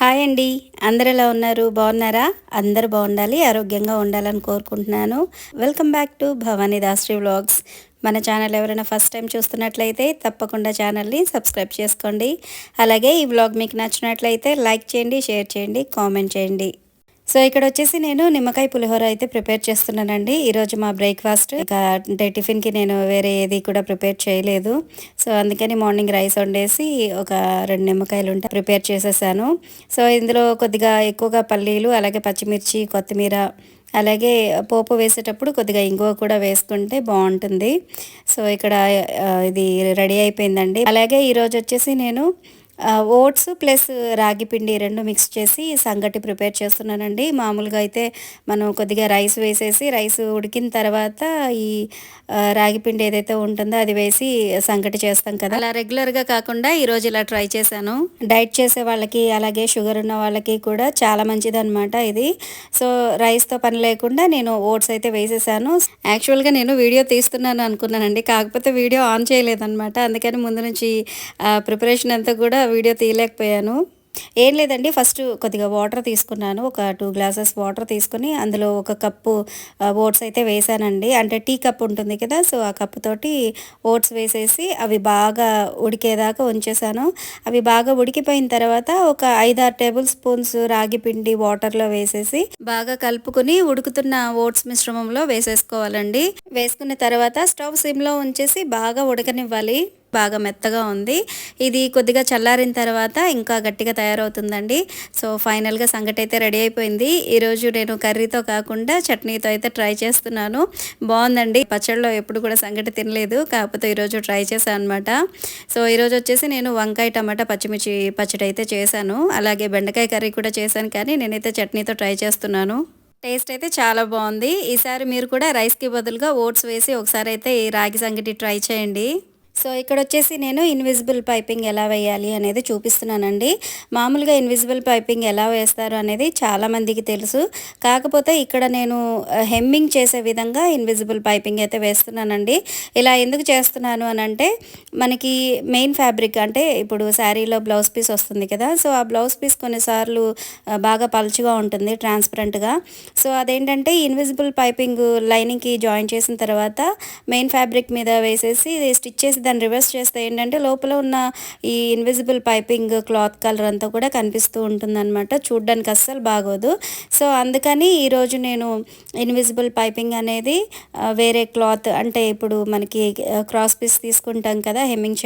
Hi అండి. అందరూ ఎలా ఉన్నారు? బాగున్నారా? అందరూ బాగుండాలి, ఆరోగ్యంగా ఉండాలని కోరుకుంటున్నాను. Welcome back to Bhavani Dasari vlogs. మన ఛానల్ ఎవరైనా ఫస్ట్ టైం చూస్తున్నట్లయితే తప్పకుండా ఛానల్ని సబ్స్క్రైబ్ చేసుకోండి. అలాగే ఈ వ్లాగ్ మీకు నచ్చినట్లయితే లైక్ చేయండి, షేర్ చేయండి, కామెంట్ చేయండి. సో ఇక్కడ వచ్చేసి నేను నిమ్మకాయ పులిహోర అయితే ప్రిపేర్ చేస్తున్నానండి. ఈరోజు మా బ్రేక్ఫాస్ట్ ఇక అంటే టిఫిన్కి నేను వేరే ఏది కూడా ప్రిపేర్ చేయలేదు. సో అందుకని మార్నింగ్ రైస్ వండేసి ఒక 2 నిమ్మకాయలు ఉంటే ప్రిపేర్ చేసేసాను. సో ఇందులో కొద్దిగా ఎక్కువగా పల్లీలు, అలాగే పచ్చిమిర్చి, కొత్తిమీర, అలాగే పోపు వేసేటప్పుడు కొద్దిగా ఇంగువ కూడా వేసుకుంటే బాగుంటుంది. సో ఇక్కడ ఇది రెడీ అయిపోయిందండి. అలాగే ఈరోజు వచ్చేసి నేను ఓట్స్ ప్లస్ రాగి పిండి 2 మిక్స్ చేసి సంగటి ప్రిపేర్ చేస్తున్నానండి. మామూలుగా అయితే మనం కొద్దిగా రైస్ వేసేసి రైస్ ఉడికిన తర్వాత ఈ రాగి పిండి ఏదైతే ఉంటుందో అది వేసి సంగటి చేస్తాం కదా, అలా రెగ్యులర్గా కాకుండా ఈరోజు ఇలా ట్రై చేశాను. డైట్ చేసే వాళ్ళకి అలాగే షుగర్ ఉన్న వాళ్ళకి కూడా చాలా మంచిదన్నమాట ఇది. సో రైస్తో పని లేకుండా నేను ఓట్స్ అయితే వేసేసాను. యాక్చువల్గా నేను వీడియో తీస్తున్నాను అనుకున్నానండి, కాకపోతే వీడియో ఆన్ చేయలేదన్నమాట. అందుకని ముందు నుంచి ప్రిపరేషన్ అంతా కూడా వీడియో తీయలేకపోయాను. ఏం లేదండి, ఫస్ట్ కొద్దిగా వాటర్ తీసుకున్నాను. ఒక 2 గ్లాసెస్ వాటర్ తీసుకొని అందులో ఒక కప్పు ఓట్స్ అయితే వేసానండి. అంటే టీ కప్ ఉంటుంది కదా, సో ఆ కప్పు తోటి ఓట్స్ వేసేసి అవి బాగా ఉడికేదాకా ఉంచేసాను. అవి బాగా ఉడికిపోయిన తర్వాత ఒక 5-6 టేబుల్ స్పూన్స్ రాగి పిండి వాటర్లో వేసేసి బాగా కలుపుకొని ఉడుకుతున్న ఓట్స్ మిశ్రమంలో వేసేసుకోవాలండి. వేసుకున్న తర్వాత స్టవ్ సిమ్లో ఉంచేసి బాగా ఉడకనివ్వాలి. బాగా మెత్తగా ఉంది. ఇది కొద్దిగా చల్లారిన తర్వాత ఇంకా గట్టిగా తయారవుతుందండి. సో ఫైనల్గా సంగటి అయితే రెడీ అయిపోయింది. ఈరోజు నేను కర్రీతో కాకుండా చట్నీతో అయితే ట్రై చేస్తున్నాను. బాగుందండి. పచ్చడిలో ఎప్పుడు కూడా సంగటి తినలేదు, కాకపోతే ఈరోజు ట్రై చేశాను అనమాట. సో ఈరోజు వచ్చేసి నేను వంకాయ, టమాటా, పచ్చిమిర్చి పచ్చడి అయితే చేశాను. అలాగే బెండకాయ కర్రీ కూడా చేశాను, కానీ నేనైతే చట్నీతో ట్రై చేస్తున్నాను. టేస్ట్ అయితే చాలా బాగుంది. ఈసారి మీరు కూడా రైస్కి బదులుగా ఓట్స్ వేసి ఒకసారి అయితే ఈ రాగి సంగటి ట్రై చేయండి. సో ఇక్కడ వచ్చేసి నేను ఇన్విజిబుల్ పైపింగ్ ఎలా వేయాలి అనేది చూపిస్తున్నానండి. మామూలుగా ఇన్విజిబుల్ పైపింగ్ ఎలా వేస్తారు అనేది చాలామందికి తెలుసు. కాకపోతే ఇక్కడ నేను హెమ్మింగ్ చేసే విధంగా ఇన్విజిబుల్ పైపింగ్ అయితే వేస్తున్నానండి. ఇలా ఎందుకు చేస్తున్నాను అని అంటే, మనకి మెయిన్ ఫ్యాబ్రిక్ అంటే ఇప్పుడు శారీలో బ్లౌజ్ పీస్ వస్తుంది కదా, సో ఆ బ్లౌజ్ పీస్ కొన్నిసార్లు బాగా పలుచగా ఉంటుంది, ట్రాన్స్పరెంట్గా. సో అదేంటంటే ఇన్విజిబుల్ పైపింగ్ లైనింగ్కి జాయిన్ చేసిన తర్వాత మెయిన్ ఫ్యాబ్రిక్ మీద వేసేసి స్టిచ్ చేసి దాన్ని రివర్స్ చేస్తే ఏంటంటే లోపల ఉన్న ఈ ఇన్విజిబుల్ పైపింగ్ క్లాత్ కలర్ అంతా కూడా కనిపిస్తూ ఉంటుందన్నమాట. చూడ్డానికి అస్సలు బాగోదు. సో అందుకని ఈరోజు నేను ఇన్విజిబుల్ పైపింగ్ అనేది వేరే క్లాత్, అంటే ఇప్పుడు మనకి క్రాస్ పీస్ తీసుకుంటాం కదా హెమ్మింగ్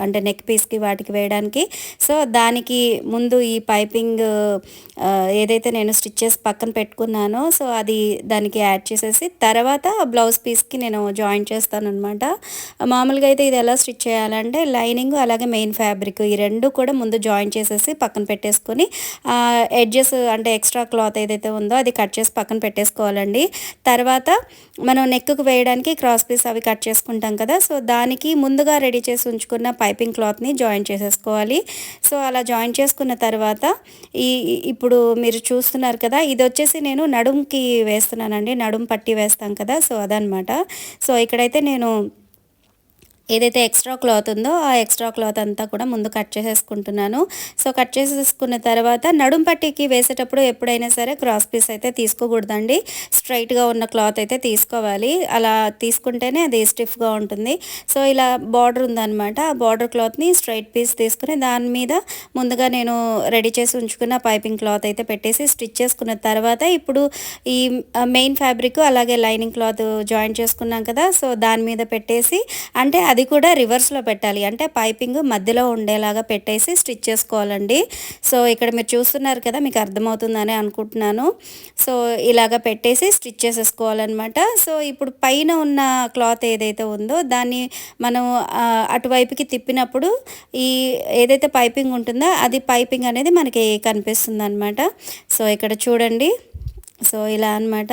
అంటే నెక్ పీస్కి వాటికి వేయడానికి, సో దానికి ముందు ఈ పైపింగ్ ఏదైతే నేను స్టిచ్ చేసి పక్కన పెట్టుకున్నానో సో అది దానికి యాడ్ చేసేసి తర్వాత బ్లౌజ్ పీస్కి నేను జాయిన్ చేస్తాను అనమాట. మామూలుగా అయితే ఇది ఎలా స్టిచ్ చేయాలంటే లైనింగ్ అలాగే మెయిన్ ఫ్యాబ్రిక్ ఈ రెండు కూడా ముందు జాయిన్ చేసేసి పక్కన పెట్టేసుకొని ఎడ్జెస్ అంటే ఎక్స్ట్రా క్లాత్ ఏదైతే ఉందో అది కట్ చేసి పక్కన పెట్టేసుకోవాలండి. తర్వాత మనం నెక్కు వేయడానికి క్రాస్ పీస్ అవి కట్ చేసుకుంటాం కదా, సో దానికి ముందుగా రెడీ చేసి ఉంచుకున్న పైపింగ్ క్లాత్ని జాయిన్ చేసేసుకోవాలి. సో అలా జాయిన్ చేసుకున్న తర్వాత ఇప్పుడు మీరు చూస్తున్నారు కదా, ఇది వచ్చేసి నేను నడుంకి వేస్తున్నానండి. నడుం పట్టి వేస్తాం కదా, సో అదనమాట. సో ఇక్కడైతే నేను ఏదైతే ఎక్స్ట్రా క్లాత్ ఉందో ఆ ఎక్స్ట్రా క్లాత్ అంతా కూడా ముందు కట్ చేసేసుకుంటున్నాను. సో కట్ చేసేసుకున్న తర్వాత నడుం పట్టీకి వేసేటప్పుడు ఎప్పుడైనా సరే క్రాస్ పీస్ అయితే తీసుకోకూడదండి, స్ట్రైట్గా ఉన్న క్లాత్ అయితే తీసుకోవాలి. అలా తీసుకుంటేనే అది స్టిఫ్గా ఉంటుంది. సో ఇలా బార్డర్ ఉందన్నమాట, ఆ బార్డర్ క్లాత్ని స్ట్రైట్ పీస్ తీసుకుని దాని మీద ముందుగా నేను రెడీ చేసి ఉంచుకున్న పైపింగ్ క్లాత్ అయితే పెట్టేసి స్టిచ్ చేసుకున్న తర్వాత ఇప్పుడు ఈ మెయిన్ ఫ్యాబ్రిక్ అలాగే లైనింగ్ క్లాత్ జాయిన్ చేసుకున్నాం కదా, సో దాని మీద పెట్టేసి అంటే అది కూడా రివర్స్లో పెట్టాలి, అంటే పైపింగ్ మధ్యలో ఉండేలాగా పెట్టేసి స్టిచ్ చేసుకోవాలండి. సో ఇక్కడ మీరు చూస్తున్నారు కదా, మీకు అర్థమవుతుందని అనుకుంటున్నాను. సో ఇలాగ పెట్టేసి స్టిచ్ చేసేసుకోవాలన్నమాట. సో ఇప్పుడు పైన ఉన్న క్లాత్ ఏదైతే ఉందో దాన్ని మనం అటువైపుకి తిప్పినప్పుడు ఈ ఏదైతే పైపింగ్ ఉంటుందో అది పైపింగ్ అనేది మనకి కనిపిస్తుంది అనమాట. సో ఇక్కడ చూడండి, సో ఇలా అనమాట.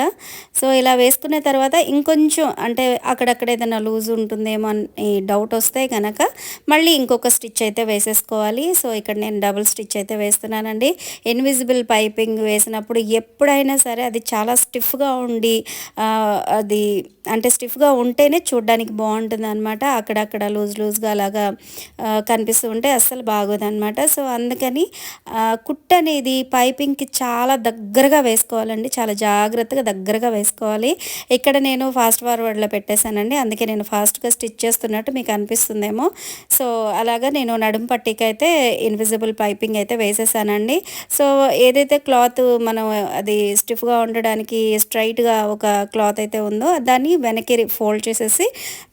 సో ఇలా వేసుకున్న తర్వాత ఇంకొంచెం అంటే అక్కడక్కడ ఏదైనా లూజ్ ఉంటుందేమో అని డౌట్ వస్తే గనక మళ్ళీ ఇంకొక స్టిచ్ అయితే వేసేసుకోవాలి. సో ఇక్కడ నేను డబుల్ స్టిచ్ అయితే వేస్తున్నానండి. ఇన్విజిబుల్ పైపింగ్ వేసినప్పుడు ఎప్పుడైనా సరే అది చాలా స్టిఫ్గా ఉండి అది అంటే స్టిఫ్గా ఉంటేనే చూడడానికి బాగుంటుందన్నమాట. అక్కడక్కడ లూజ్గా అలాగా కనిపిస్తూ ఉంటే అస్సలు బాగోదన్నమాట. సో అందుకని కుట్టు అనేది పైపింగ్కి చాలా దగ్గరగా వేసుకోవాలండి. చాలా జాగ్రత్తగా దగ్గరగా వేసుకోవాలి. ఇక్కడ నేను ఫాస్ట్ ఫార్వర్డ్లో పెట్టేశానండి, అందుకే నేను ఫాస్ట్గా స్టిచ్ చేస్తున్నట్టు మీకు అనిపిస్తుందేమో. సో అలాగా నేను నడుము పట్టీకి అయితే ఇన్విజిబుల్ పైపింగ్ అయితే వేసేసానండి. సో ఏదైతే క్లాత్ మనం అది స్టిఫ్గా ఉండడానికి స్ట్రైట్గా ఒక క్లాత్ అయితే ఉందో దాన్ని వెనక్కి ఫోల్డ్ చేసేసి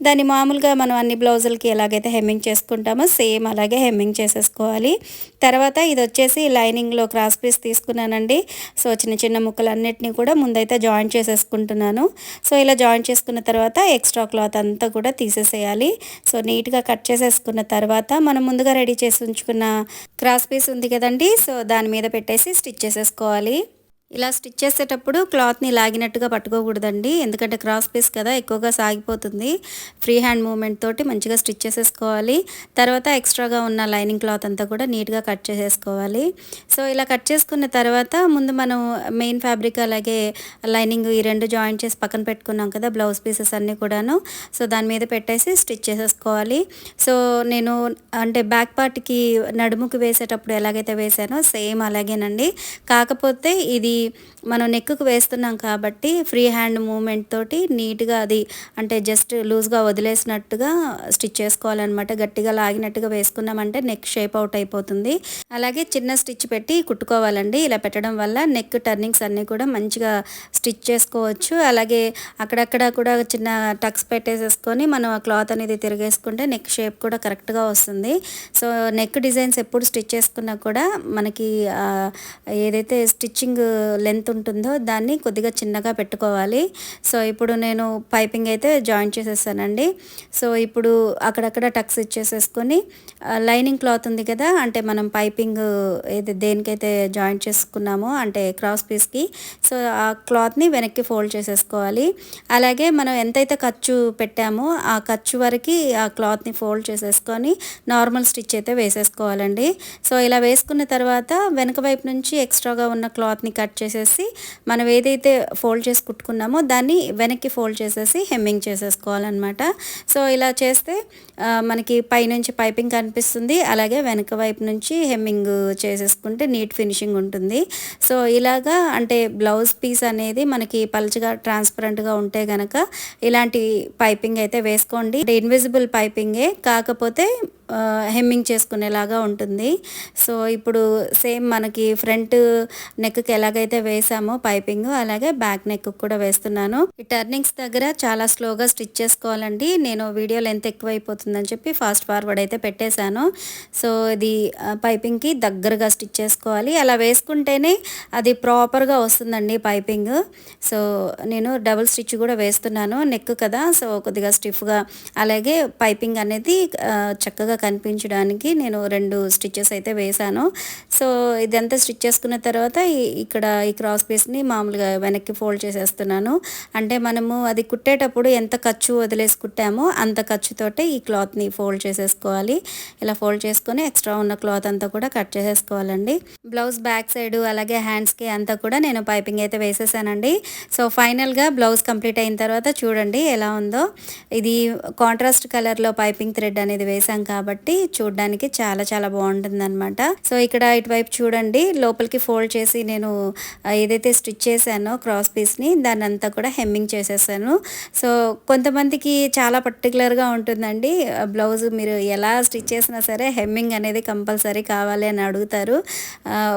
దాన్ని మామూలుగా మనం అన్ని బ్లౌజులకి ఎలాగైతే హెమ్మింగ్ చేసుకుంటామో సేమ్ అలాగే హెమ్మింగ్ చేసేసుకోవాలి. తర్వాత ఇది వచ్చేసి లైనింగ్లో క్రాస్ పీస్ తీసుకున్నానండి. సో చిన్న చిన్న ముక్కలన్నిటిని కూడా ముందైతే జాయింట్ చేసేసుకుంటున్నాను. సో ఇలా జాయింట్ చేసుకున్న తర్వాత ఎక్స్ట్రా క్లాత్ అంతా కూడా తీసేసేయాలి. సో నీట్గా కట్ చేసేసుకున్న తర్వాత మనం ముందుగా రెడీ చేసి ఉంచుకున్న క్రాస్ పీస్ ఉంది కదండి, సో దాని మీద పెట్టేసి స్టిచ్ చేసేసుకోవాలి. ఇలా స్టిచ్ చేసేటప్పుడు క్లాత్ని లాగినట్టుగా పట్టుకోకూడదండి, ఎందుకంటే క్రాస్ పీస్ కదా ఎక్కువగా సాగిపోతుంది. ఫ్రీ హ్యాండ్ మూమెంట్ తోటి మంచిగా స్టిచ్ చేసేసుకోవాలి. తర్వాత ఎక్స్ట్రాగా ఉన్న లైనింగ్ క్లాత్ అంతా కూడా నీట్గా కట్ చేసేసుకోవాలి. సో ఇలా కట్ చేసుకున్న తర్వాత ముందు మనం మెయిన్ ఫ్యాబ్రిక్ అలాగే లైనింగ్ ఈ రెండు జాయింట్ చేసి పక్కన పెట్టుకున్నాం కదా బ్లౌజ్ పీసెస్ అన్నీ కూడాను. సో దాని మీద పెట్టేసి స్టిచ్ చేసేసుకోవాలి. సో నేను అంటే బ్యాక్ పార్ట్కి నడుముకి వేసేటప్పుడు ఎలాగైతే వేసానో సేమ్ అలాగేనండి. కాకపోతే ఇది మనం నెక్కు వేస్తున్నాం కాబట్టి ఫ్రీ హ్యాండ్ మూమెంట్ తోటి నీట్గా అది అంటే జస్ట్ లూజ్గా వదిలేసినట్టుగా స్టిచ్ చేసుకోవాలన్నమాట. గట్టిగా లాగినట్టుగా వేసుకున్నామంటే నెక్ షేప్ అవుట్ అయిపోతుంది. అలాగే చిన్న స్టిచ్ పెట్టి కుట్టుకోవాలండి. ఇలా పెట్టడం వల్ల నెక్ టర్నింగ్స్ అన్నీ కూడా మంచిగా స్టిచ్ చేసుకోవచ్చు. అలాగే అక్కడక్కడ కూడా చిన్న టక్స్ పెట్టేసేసుకొని మనం ఆ క్లాత్ అనేది తిరిగేసుకుంటే నెక్ షేప్ కూడా కరెక్ట్గా వస్తుంది. సో నెక్ డిజైన్స్ ఎప్పుడు స్టిచ్ చేసుకున్నా కూడా మనకి ఏదైతే స్టిచ్చింగ్ లెంత్ ఉంటుందో దాన్ని కొద్దిగా చిన్నగా పెట్టుకోవాలి. సో ఇప్పుడు నేను పైపింగ్ అయితే జాయిన్ చేసేసానండి. సో ఇప్పుడు అక్కడక్కడ టక్స్ ఇచ్చేసేసుకొని లైనింగ్ క్లాత్ ఉంది కదా, అంటే మనం పైపింగ్ ఏది దేనికైతే జాయిన్ చేసుకున్నామో అంటే క్రాస్ పీస్కి, సో ఆ క్లాత్ని వెనక్కి ఫోల్డ్ చేసేసుకోవాలి. అలాగే మనం ఎంతైతే ఖర్చు పెట్టామో ఆ ఖర్చు వరకు ఆ క్లాత్ని ఫోల్డ్ చేసేసుకొని నార్మల్ స్టిచ్ అయితే వేసేసుకోవాలండి. సో ఇలా వేసుకున్న తర్వాత వెనక వైపు నుంచి ఎక్స్ట్రాగా ఉన్న క్లాత్ని కట్ చేసేసి మనం ఏదైతే ఫోల్డ్ చేసి కుట్టుకున్నామో దాన్ని వెనక్కి ఫోల్డ్ చేసేసి హెమ్మింగ్ చేసేసుకోవాలన్నమాట. సో ఇలా చేస్తే మనకి పైనుంచి పైపింగ్ కనిపిస్తుంది, అలాగే వెనక వైపు నుంచి హెమ్మింగ్ చేసేసుకుంటే నీట్ ఫినిషింగ్ ఉంటుంది. సో ఇలాగా అంటే బ్లౌజ్ పీస్ అనేది మనకి పల్చగా ట్రాన్స్పరెంట్గా ఉంటే గనక ఇలాంటి పైపింగ్ అయితే వేసుకోండి. అంటే ఇన్విజిబుల్ పైపింగే, కాకపోతే హెమ్మింగ్ చేసుకునేలాగా ఉంటుంది. సో ఇప్పుడు సేమ్ మనకి ఫ్రంట్ నెక్కి ఎలాగైతే వేసామో పైపింగ్ అలాగే బ్యాక్ నెక్ కూడా వేస్తున్నాను. ఈ టర్నింగ్స్ దగ్గర చాలా స్లోగా స్టిచ్ చేసుకోవాలండి. నేను వీడియో లెంత్ ఎక్కువ అయిపోతుందని చెప్పి ఫాస్ట్ ఫార్వర్డ్ అయితే పెట్టేశాను. సో ఇది పైపింగ్కి దగ్గరగా స్టిచ్ చేసుకోవాలి. అలా వేసుకుంటేనే అది ప్రాపర్గా వస్తుందండి పైపింగ్. సో నేను డబుల్ స్టిచ్ కూడా వేస్తున్నాను, నెక్ కదా సో కొద్దిగా స్టిఫ్గా, అలాగే పైపింగ్ అనేది చక్కగా కనిపించడానికి నేను 2 స్టిచెస్ అయితే వేశాను. సో ఇదంతా స్టిచ్ చేసుకున్న తర్వాత ఇక్కడ ఈ క్రాస్ పీస్ని మామూలుగా వెనక్కి ఫోల్డ్ చేసేస్తున్నాను. అంటే మనము అది కుట్టేటప్పుడు ఎంత ఖర్చు వదిలేసి కుట్టామో అంత ఖర్చుతోటే ఈ క్లాత్ని ఫోల్డ్ చేసేసుకోవాలి. ఇలా ఫోల్డ్ చేసుకొని ఎక్స్ట్రా ఉన్న క్లాత్ అంతా కూడా కట్ చేసేసుకోవాలండి. బ్లౌజ్ బ్యాక్ సైడ్ అలాగే హ్యాండ్స్కి అంతా కూడా నేను పైపింగ్ అయితే వేసేసానండి. సో ఫైనల్గా బ్లౌజ్ కంప్లీట్ అయిన తర్వాత చూడండి ఎలా ఉందో. ఇది కాంట్రాస్ట్ కలర్లో పైపింగ్ థ్రెడ్ అనేది వేసాం కాబట్టి చూడడానికి చాలా చాలా బాగుంటుంది అనమాట. సో ఇక్కడ ఇటువైపు చూడండి, లోపలికి ఫోల్డ్ చేసి నేను ఏదైతే స్టిచ్ చేశానో క్రాస్ పీస్ని దాన్ని అంతా కూడా హెమ్మింగ్ చేసేసాను. సో కొంతమందికి చాలా పర్టికులర్గా ఉంటుందండి, బ్లౌజ్ మీరు ఎలా స్టిచ్ చేసినా సరే హెమ్మింగ్ అనేది కంపల్సరీ కావాలి అని అడుగుతారు.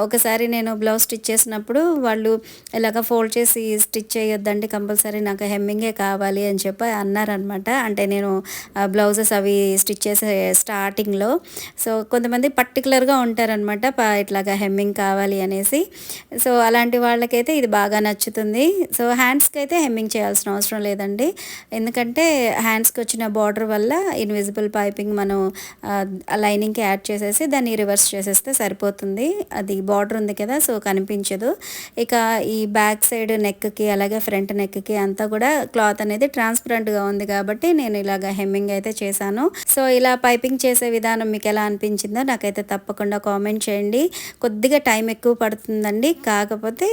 ఒకసారి నేను బ్లౌజ్ స్టిచ్ చేసినప్పుడు వాళ్ళు ఇలాగ ఫోల్డ్ చేసి స్టిచ్ చేయొద్దండి, కంపల్సరీ నాకు హెమ్మింగే కావాలి అని చెప్పి అన్నారనమాట. అంటే నేను బ్లౌజెస్ అవి స్టిచ్ చేసే స్టార్ట్ స్టార్టింగ్‌లో. సో, కొంతమంది పర్టిక్యులర్‌గా ఉంటారనమాట. ఇట్లాగా హెమ్మింగ్ కావాలి అనేసి. సో, అలాంటి వాళ్ళకైతే ఇది బాగా నచ్చుతుంది. సో, హ్యాండ్స్‌కైతే హెమ్మింగ్ చేయాల్సిన అవసరం లేదండి. ఎందుకంటే హ్యాండ్స్‌కొచ్చిన బార్డర్ వల్ల ఇన్విజిబుల్ పైపింగ్ మనం లైనింగ్‌కి యాడ్ చేసేసి దాన్ని రివర్స్ చేసేస్తే సరిపోతుంది. అది బార్డర్ ఉంది కదా! సో, కనిపించదు. ఇక ఈ బ్యాక్ సైడ్ నెక్‌కి అలాగే ఫ్రంట్ నెక్‌కి అంతా కూడా క్లాత్ అనేది ట్రాన్స్‌పరెంట్‌గా ఉంది కాబట్టి నేను ఇలాగ హెమ్మింగ్ అయితే చేశాను. సో, ఇలా పైపింగ్ చేసే విధానం మీకెలా అనిపించిందో నాకైతే తప్పకుండా కామెంట్ చేయండి. కొద్దిగా టైం ఎక్కువ పడుతుందండి. కాకపోతే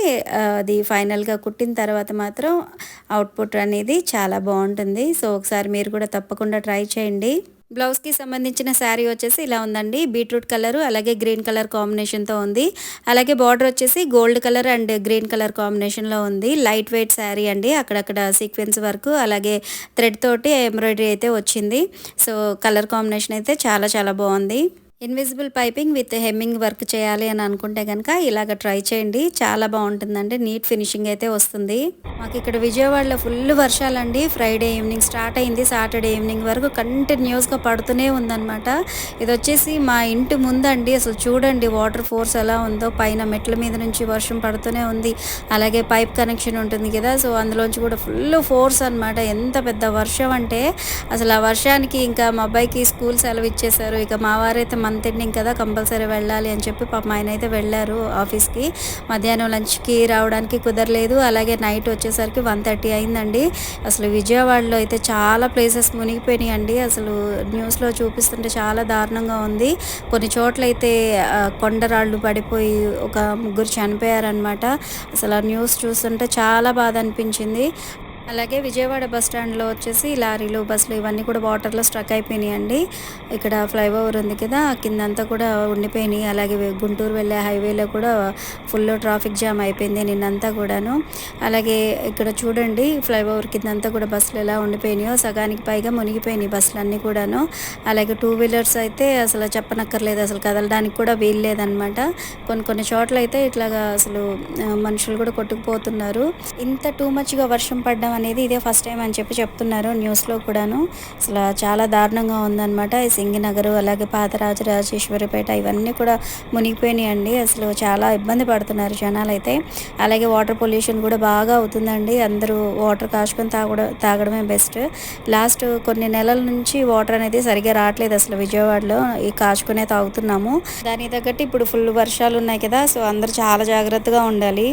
అది ఫైనల్‌గా కుట్టిన తర్వాత మాత్రం అవుట్‌పుట్ అనేది చాలా బావుంటుంది. సో, ఒకసారి మీరు కూడా తప్పకుండా ట్రై చేయండి. బ్లౌజ్‌కి సంబంధించిన శారీ వచ్చేసి ఇలా ఉందండి. బీట్రూట్ కలరు అలాగే గ్రీన్ కలర్ కాంబినేషన్‌తో ఉంది. అలాగే బార్డర్ వచ్చేసి gold colour and green colour కాంబినేషన్‌లో ఉంది. లైట్ వెయిట్ శారీ అండి. అక్కడక్కడ సీక్వెన్స్ వర్క్ అలాగే థ్రెడ్ తోటి ఎంబ్రాయిడరీ అయితే వచ్చింది. సో, కలర్ కాంబినేషన్ అయితే చాలా చాలా బావుంది. Invisible piping with hemming work చేయాలి అని అనుకుంటే కనుక ఇలాగ ట్రై చేయండి. చాలా బాగుంటుందండి. నీట్ ఫినిషింగ్ అయితే వస్తుంది. మాకు ఇక్కడ విజయవాడలో ఫుల్ వర్షాలండి. ఫ్రైడే ఈవినింగ్ స్టార్ట్ అయింది. సాటర్డే ఈవినింగ్ వరకు కంటిన్యూస్గా పడుతూనే ఉందన్నమాట. ఇది వచ్చేసి మా ఇంటి ముందండి. అసలు చూడండి వాటర్ ఫోర్స్ ఎలా ఉందో. పైన మెట్ల మీద నుంచి వర్షం పడుతూనే ఉంది. అలాగే పైప్ కనెక్షన్ ఉంటుంది కదా, సో అందులోంచి కూడా ఫుల్ ఫోర్స్ అనమాట. ఎంత పెద్ద వర్షం అంటే అసలు ఆ వర్షానికి ఇంకా మా అబ్బాయికి స్కూల్ సెలవు ఇచ్చేశారు. ఇక మా వారైతే మంత్ ఎండింగ్ కదా కంపల్సరీ వెళ్ళాలి అని చెప్పి పాపం ఆయన అయితే వెళ్ళారు ఆఫీస్కి. మధ్యాహ్నం లంచ్కి రావడానికి కుదరలేదు. అలాగే నైట్ వచ్చేసరికి 1:30 అయిందండి. అసలు విజయవాడలో అయితే చాలా ప్లేసెస్ మునిగిపోయినాయి అండి. అసలు న్యూస్లో చూపిస్తుంటే చాలా దారుణంగా ఉంది. కొన్ని చోట్ల అయితే కొండరాళ్ళు పడిపోయి ఒక ముగ్గురు చనిపోయారనమాట. అసలు ఆ న్యూస్ చూస్తుంటే చాలా బాధ అనిపించింది. అలాగే విజయవాడ బస్ స్టాండ్లో వచ్చేసి లారీలు బస్సులు ఇవన్నీ కూడా వాటర్లో స్ట్రక్ అయిపోయినాయండి. ఇక్కడ ఫ్లైఓవర్ ఉంది కదా, కిందంతా కూడా ఉండిపోయినాయి. అలాగే గుంటూరు వెళ్ళే హైవేలో కూడా ఫుల్ ట్రాఫిక్ జామ్ అయిపోయింది నిన్నంతా కూడాను. అలాగే ఇక్కడ చూడండి ఫ్లైఓవర్ కిందంతా కూడా బస్సులు ఎలా ఉండిపోయినాయో, సగానికి పైగా మునిగిపోయినాయి బస్సులు అన్నీ కూడాను. అలాగే 2 వీలర్స్ అయితే అసలు చెప్పనక్కర్లేదు, అసలు కదలడానికి కూడా వీలు లేదనమాట. కొన్ని చోట్ల అయితే ఇట్లాగా అసలు మనుషులు కూడా కొట్టుకుపోతున్నారు. ఇంత టూ మచ్గా వర్షం పడ్డం అనేది ఇదే ఫస్ట్ టైం అని చెప్పి చెప్తున్నారు న్యూస్లో కూడాను. అసలు చాలా దారుణంగా ఉందన్నమాట. ఈ సింగినగరు అలాగే పాతరాజరాజేశ్వరిపేట ఇవన్నీ కూడా మునిగిపోయినాయండి. అసలు చాలా ఇబ్బంది పడుతున్నారు జనాలు అయితే. అలాగే వాటర్ పొల్యూషన్ కూడా బాగా అవుతుందండి. అందరూ వాటర్ కాచుకొని తాగడమే బెస్ట్. లాస్ట్ కొన్ని నెలల నుంచి వాటర్ అనేది సరిగ్గా రావట్లేదు అసలు విజయవాడలో. ఈ కాచుకునే తాగుతున్నాము. దానికి తగ్గట్టు ఇప్పుడు ఫుల్ వర్షాలు ఉన్నాయి కదా, సో అందరూ చాలా జాగ్రత్తగా ఉండాలి.